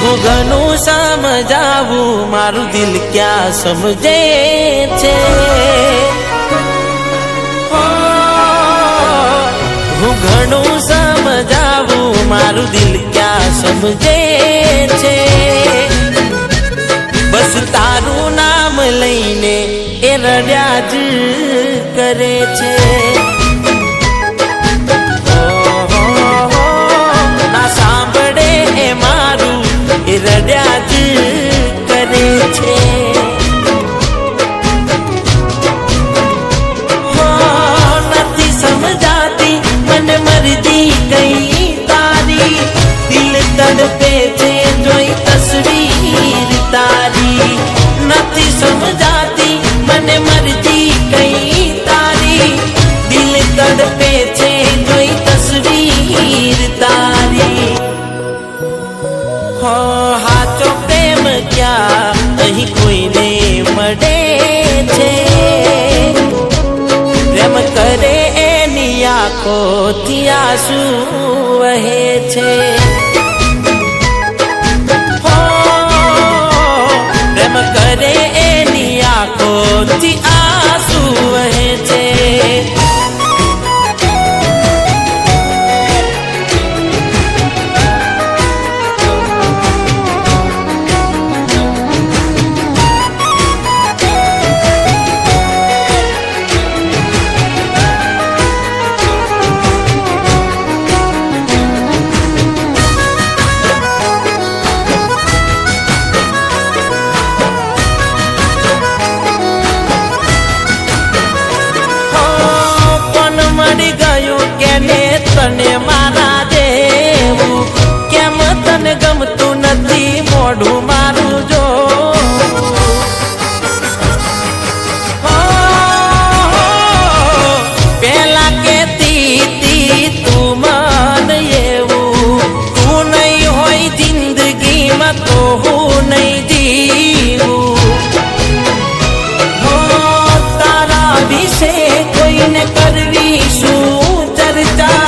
હું ઘણું સમજાવું મારું દિલ ક્યાં સમજે છે હું ઘણું સમજાવું મારું દિલ ક્યાં સમજે છે બસ તારું નામ લઈને એ રડ્યા જ કરે છે ના સાંભળે એ મારું એ રડ્યા જ કરે છે નથી સમજાતી મને મરજી કઈ તારી દિલ તડપે છે જોઈ તસવીર તારી નથી સમજાતી મને મરજી કઈ તારી દિલ તડપે છે જોઈ તસવીર તારી હાચો પ્રેમ ક્યાં અહીં કોઈને મળે છે પ્રેમ કરે એની આંખોથી આંસુ વહે છે પ્રેમ કરે એની આંખોથી આંસુ વહે છે તને મારા જેવું કેમ તને ગમતું નથી મોઢું મારું જો પેલા કેતી તું મન એવું તું નહીં હોય જિંદગીમાં તો હું નહીં જીવું તારા વિશે કોઈને કરવી શું ચર્ચા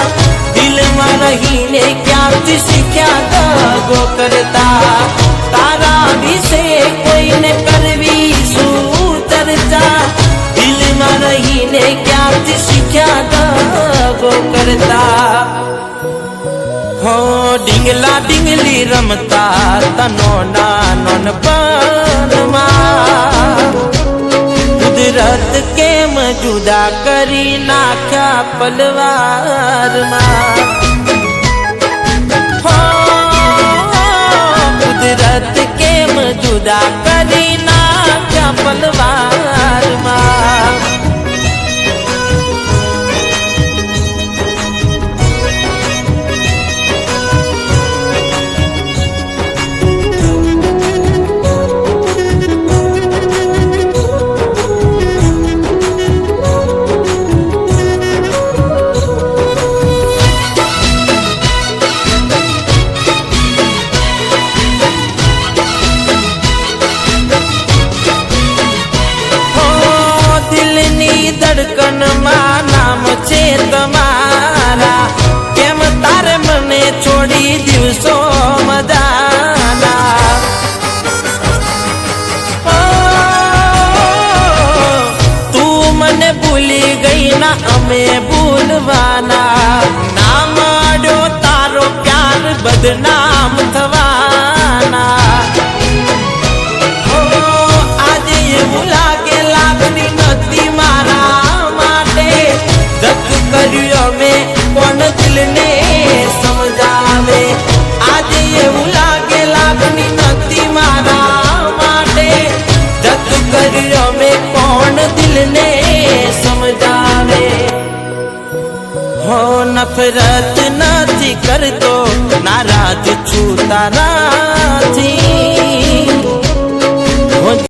દિલમાં રહીને ક્યાંથી શીખ્યા દગો કરતા તારા વિશે કોઈને કરવી શું ચર્ચા દિલમાં રહીને ક્યાંથી શીખ્યા દગો કરતા ડીંગલા ડીંગલી રમતા તનો નાનપણમાં કુદરત કેમ જુદા કરી નાખ્યા પલવારમાં કુદરત કેમ જુદા કરી નાખ્યા પલવારમાં ધડકનમાં નામ છે તમારા કેમ તારે મને છોડી દિવસો મજાના તું મને ભૂલી ગઈ ના અમે ભૂલવાના ના મળ્યો તારો પ્યાર બદનામ થવાના આજે એવું લાગે લાગણી નથી મારા માટે જગ કર્યું અમે કોણ દિલને સમજાવે આજે એવું લાગે લાગણી નથી મારા માટે જગ કર્યું અમે કોણ દિલને સમજાવે નફરત નથી કરતો નારાજ છું તારાથી